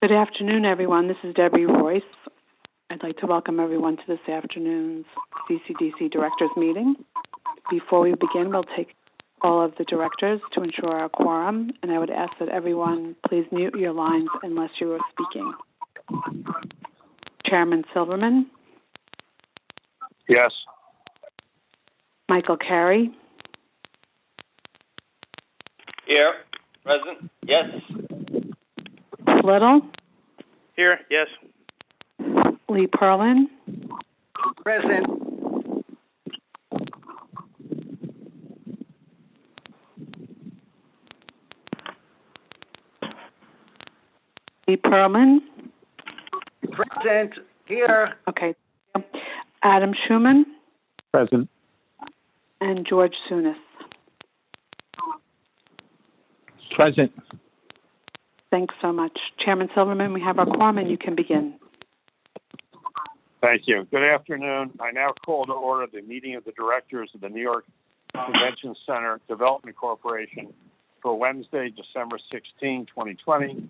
Good afternoon, everyone. This is Debbie Royce. I'd like to welcome everyone to this afternoon's CCDC Directors Meeting. Before we begin, we'll take all of the directors to ensure our quorum, and I would ask that everyone please mute your lines unless you are speaking. Chairman Silverman? Yes. Michael Carey? Here. Present. Yes. Little? Here. Yes. Lee Perlin? Present. Lee Perlin? Present. Here. Okay. Adam Schuman? Present. And George Sunis? Present. Thanks so much. Chairman Silverman, we have our quorum and you can begin. Thank you. Good afternoon. I now call to order the meeting of the directors of the New York Convention Center Development Corporation for Wednesday, December 16, 2020.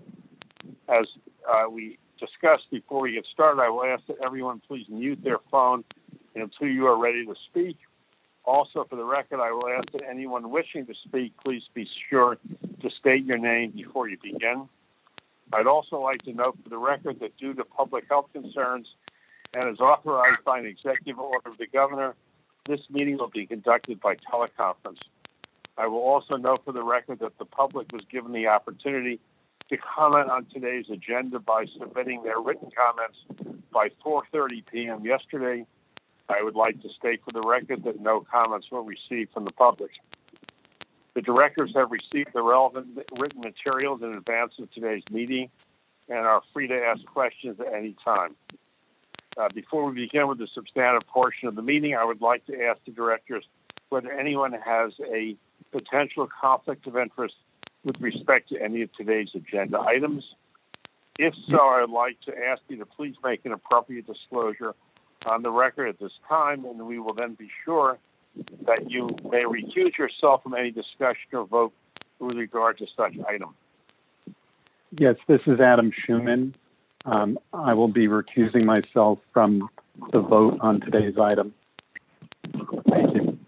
As we discussed before we get started, I will ask that everyone please mute their phone until you are ready to speak. Also, for the record, I will ask that anyone wishing to speak, please be sure to state your name before you begin. I'd also like to note for the record that due to public health concerns and as authorized by an executive order of the governor, this meeting will be conducted by teleconference. I will also note for the record that the public was given the opportunity to comment on today's agenda by submitting their written comments by 4:30 p.m. yesterday. I would like to state for the record that no comments were received from the public. The directors have received the relevant written materials in advance of today's meeting and are free to ask questions at any time. Before we begin with the substantive portion of the meeting, I would like to ask the directors whether anyone has a potential conflict of interest with respect to any of today's agenda items. If so, I would like to ask you to please make an appropriate disclosure on the record at this time, and we will then be sure that you may recuse yourself from any discussion or vote with regard to such item. Yes, this is Adam Schuman. I will be recusing myself from the vote on today's item. Thank you.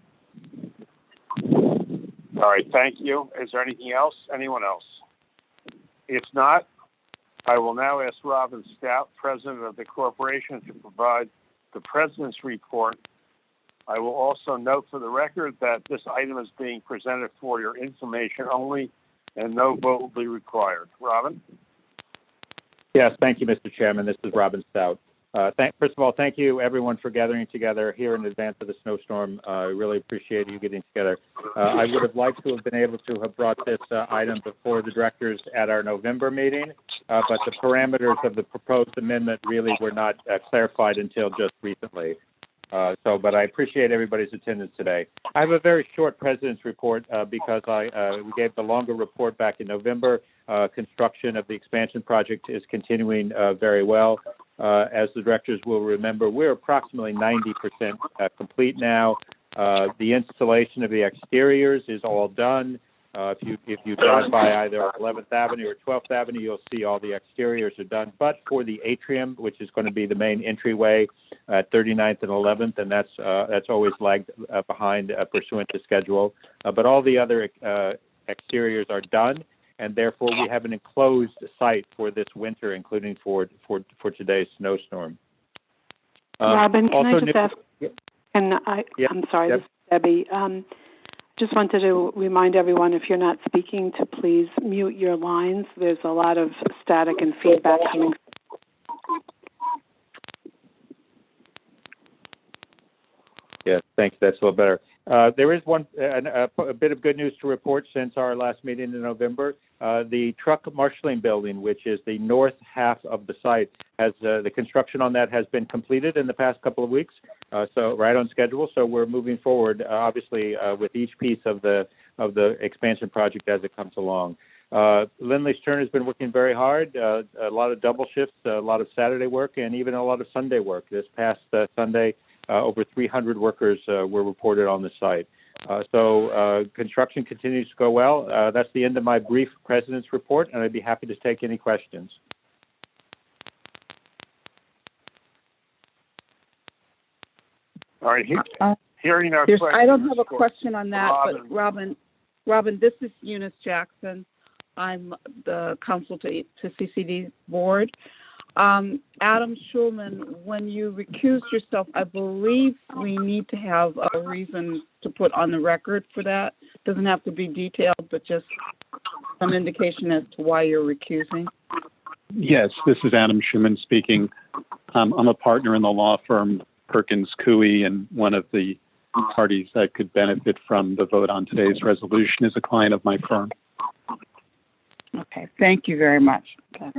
All right, thank you. Is there anything else? Anyone else? If not, I will now ask Robin Stout, President of the Corporation, to provide the President's report. I will also note for the record that this item is being presented for your information only and no vote will be required. Robin? Yes, thank you, Mr. Chairman. This is Robin Stout. First of all, thank you, everyone, for gathering together here in advance of the snowstorm. I really appreciate you getting together. I would have liked to have been able to have brought this item before the directors at our November meeting, but the parameters of the proposed amendment really were not clarified until just recently. But I appreciate everybody's attendance today. I have a very short President's report because we gave the longer report back in November. Construction of the expansion project is continuing very well. As the directors will remember, we're approximately 90% complete now. The installation of the exteriors is all done. If you drive by either 11th Avenue or 12th Avenue, you'll see all the exteriors are done. But for the atrium, which is going to be the main entryway at 39th and 11th, and that's always lagged behind pursuant to schedule. But all the other exteriors are done, and therefore we have an enclosed site for this winter, including for today's snowstorm. Robin, can I just ask? I'm sorry, Yep. This is Debbie. Just wanted to remind everyone, if you're not speaking, to please mute your lines. There's a lot of static and feedback coming. Yes, thanks. That's a little better. There is a bit of good news to report since our last meeting in November. The truck marshaling building, which is the north half of the site, has the construction on that has been completed in the past couple of weeks. So right on schedule. So we're moving forward, obviously, with each piece of the expansion project as it comes along. Lindley's Turn has been working very hard. A lot of double shifts, a lot of Saturday work, and even a lot of Sunday work. This past Sunday, over 300 workers were reported on the site. So construction continues to go well. That's the end of my brief President's report, and I'd be happy to take any questions. All right, hearing no questions. I don't have a question on that, Robin. but Robin, this is Eunice Jackson. I'm the counsel to CCD board. Adam Schulman, when you recused yourself, I believe we need to have a reason to put on the record for that. Doesn't have to be detailed, but just some indication as to why you're recusing. Yes, this is Adam Schuman speaking. I'm a partner in the law firm Perkins Coie, and one of the parties that could benefit from the vote on today's resolution is a client of my firm. Okay, thank you very much. Okay.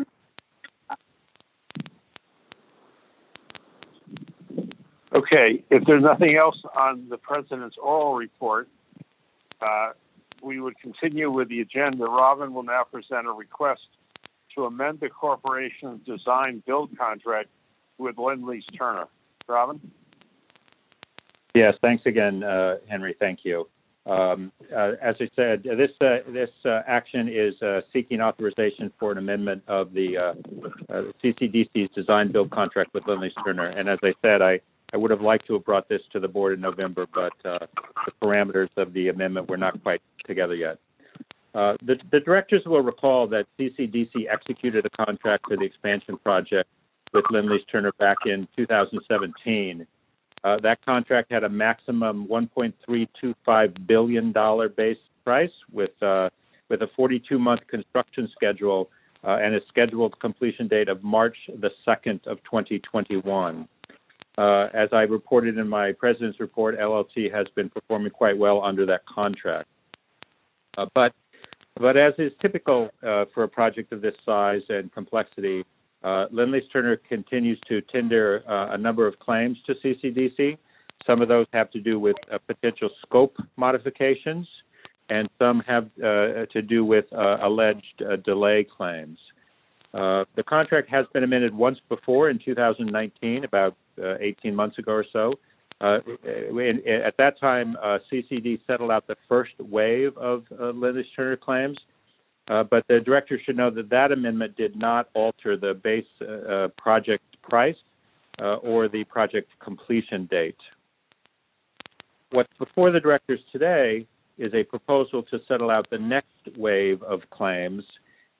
Okay, if there's nothing else on the President's oral report, we would continue with the agenda. Robin will now present a request to amend the corporation's design-build contract with Lindley's Turner. Robin? Yes, thanks again, Henry. Thank you. As I said, this action is seeking authorization for an amendment of the CCDC's design-build contract with Lindley's Turner. And as I said, I would have liked to have brought this to the board in November, but the parameters of the amendment were not quite together yet. The directors will recall that CCDC executed a contract for the expansion project with Lindley's Turner back in 2017. That contract had a maximum $1.325 billion base price with a 42-month construction schedule and a scheduled completion date of March the 2nd of 2021. As I reported in my President's report, LLC has been performing quite well under that contract. But as is typical for a project of this size and complexity, Lindley's Turner continues to tender a number of claims to CCDC. Some of those have to do with potential scope modifications, and some have to do with alleged delay claims. The contract has been amended once before in 2019, about 18 months ago or so. At that time, CCD settled out the first wave of Lindley's Turner claims. But the director should know that that amendment did not alter the base project price or the project completion date. What's before the directors today is a proposal to settle out the next wave of claims,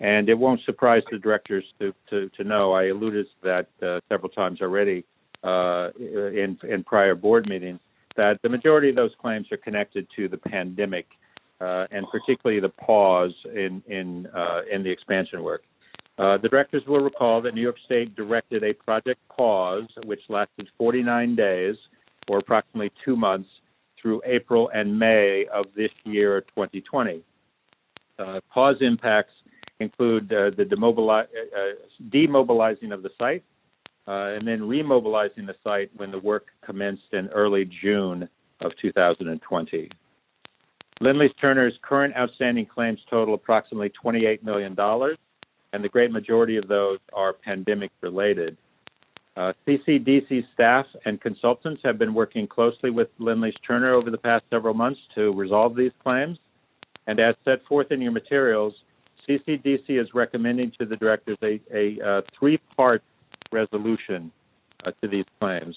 and it won't surprise the directors to know, I alluded to that several times already in prior board meetings, that the majority of those claims are connected to the pandemic. And particularly the pause in the expansion work. The directors will recall that New York State directed a project pause, which lasted 49 days, or approximately 2 months, through April and May of this year, 2020. Pause impacts include the demobilizing of the site, and then remobilizing the site when the work commenced in early June of 2020. Lindley's Turner's current outstanding claims total approximately $28 million, and the great majority of those are pandemic-related. CCDC staff and consultants have been working closely with Lindley's Turner over the past several months to resolve these claims, and as set forth in your materials, CCDC is recommending to the directors a three-part resolution to these claims.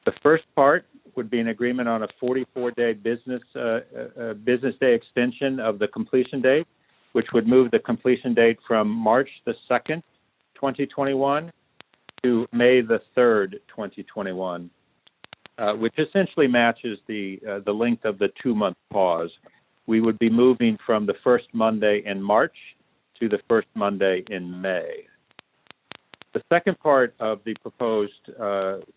The first part would be an agreement on a 44-day business day extension of the completion date, which would move the completion date from March the 2nd, 2021 to May the 3rd, 2021, which essentially matches the length of the 2-month pause. We would be moving from the first Monday in March to the first Monday in May. The second part of the proposed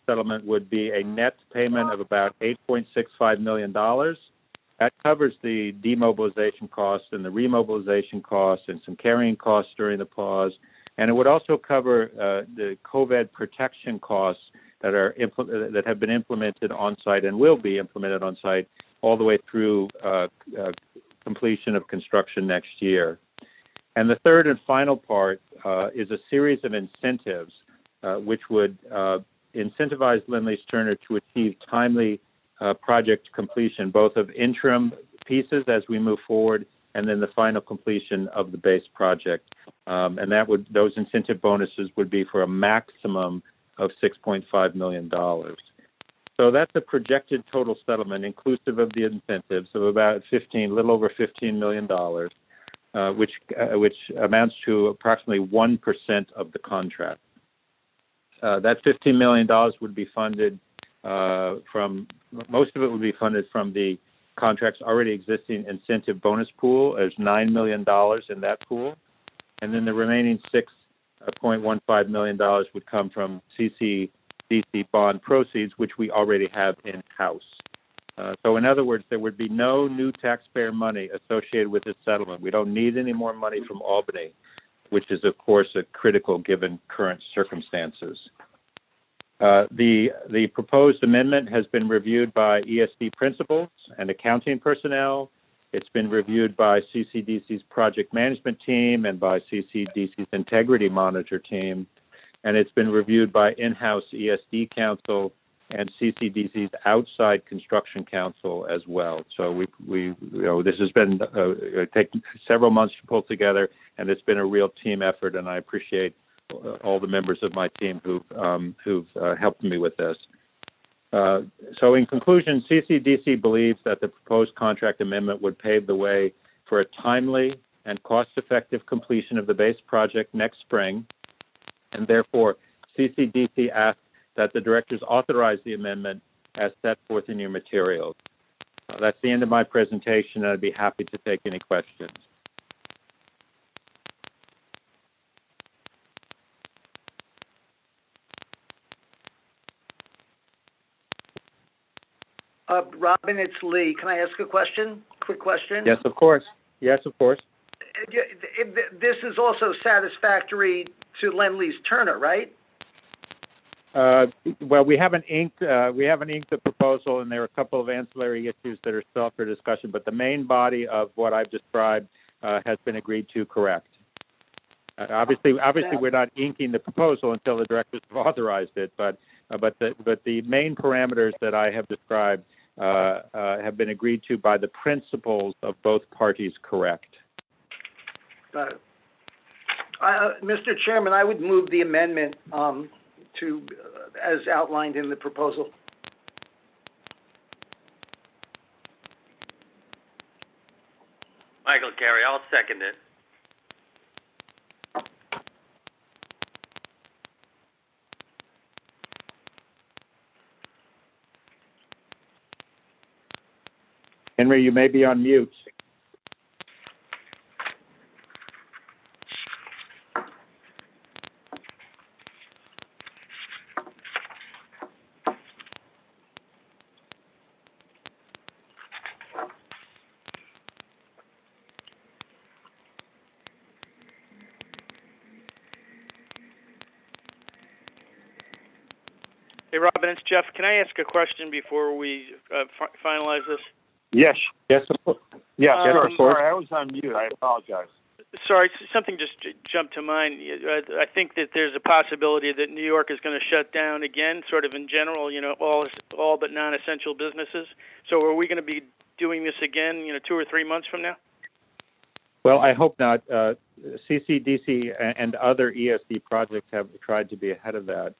settlement would be a net payment of about $8.65 million. That covers the demobilization costs and the remobilization costs and some carrying costs during the pause. And it would also cover the COVID protection costs that have been implemented on site and will be implemented on site all the way through completion of construction next year. And the third and final part is a series of incentives which would incentivize Lindley's Turner to achieve timely project completion, both of interim pieces as we move forward, and then the final completion of the base project. And those incentive bonuses would be for a maximum of $6.5 million. So that's a projected total settlement, inclusive of the incentives, of about little over $15 million, which amounts to approximately 1% of the contract. That $15 million would be funded most of it would be funded from the contract's already existing incentive bonus pool. There's $9 million in that pool. And then the remaining $6.15 million would come from CCDC bond proceeds, which we already have in-house. So in other words, there would be no new taxpayer money associated with this settlement. We don't need any more money from Albany, which is, of course, critical given current circumstances. The proposed amendment has been reviewed by ESD principals and accounting personnel. It's been reviewed by CCDC's project management team and by CCDC's integrity monitor team. And it's been reviewed by in-house ESD counsel and CCDC's outside construction counsel as well. So this has been taken several months to pull together, and it's been a real team effort, and I appreciate all the members of my team who've helped me with this. So in conclusion, CCDC believes that the proposed contract amendment would pave the way for a timely and cost-effective completion of the base project next spring, and therefore CCDC asks that the directors authorize the amendment as set forth in your materials. That's the end of my presentation, and I'd be happy to take any questions. Robin, it's Lee. Can I ask a question? Quick question? Yes, of course. Yes, of course. This is also satisfactory to Lend-Lease Turner, right? Well, we haven't inked the proposal, and there are a couple of ancillary issues that are still up for discussion. But the main body of what I've described has been agreed to. Correct. Obviously, we're not inking the proposal until the directors have authorized it. But the main parameters that I have described have been agreed to by the principals of both parties. Correct. Got it. Mr. Chairman, I would move the amendment as outlined in the proposal. Michael Carey, I'll second it. Henry, you may be on mute. Hey, Robin, it's Jeff. Can I ask a question before we finalize this? Yes. Yes, of course. Yes, sure. of course. Sorry, I was on mute. I apologize. Sorry, something just jumped to mind. I think that there's a possibility that New York is going to shut down again, sort of in general, all but non-essential businesses. So are we going to be doing this again, 2 or 3 months from now? Well, I hope not. CCDC and other ESD projects have tried to be ahead of that.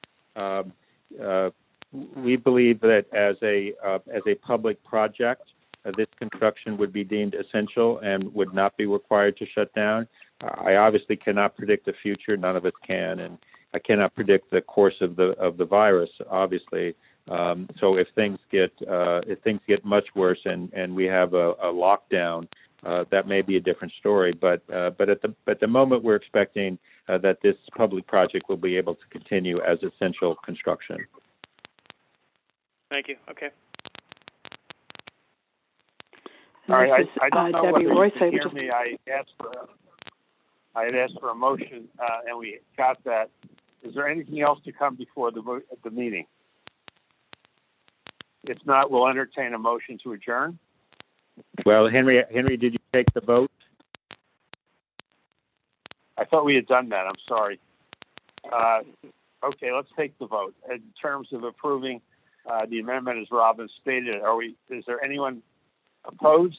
We believe that as a public project, this construction would be deemed essential and would not be required to shut down. I obviously cannot predict the future; none of us can, and I cannot predict the course of the virus. Obviously, so if things get much worse and we have a lockdown, that may be a different story. But at the moment, we're expecting that this public project will be able to continue as essential construction. Thank you. Okay. All right, I don't know Debbie whether Royce, you can hear me. I had asked for a motion, and we got that. Is there anything else to come before the meeting? If not, we'll entertain a motion to adjourn. Well, Henry, did you take the vote? I thought we had done that. I'm sorry. Okay, let's take the vote. In terms of approving the amendment, as Robin stated, is there anyone opposed?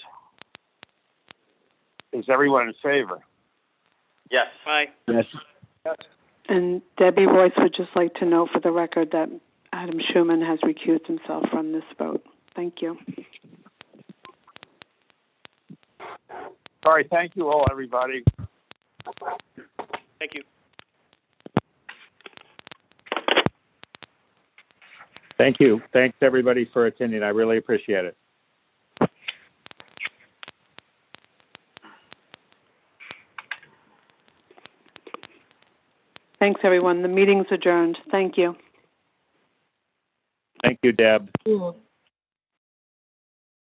Is everyone in favor? Yes. Aye. Yes. And Debbie Royce would just like to know for the record that Adam Schuman has recused himself from this vote. Thank you. All right, thank you all, everybody. Thank you. Thank you. Thanks, everybody, for attending. I really appreciate it. Thanks, everyone. The meeting's adjourned. Thank you. Thank you, Deb. Cool.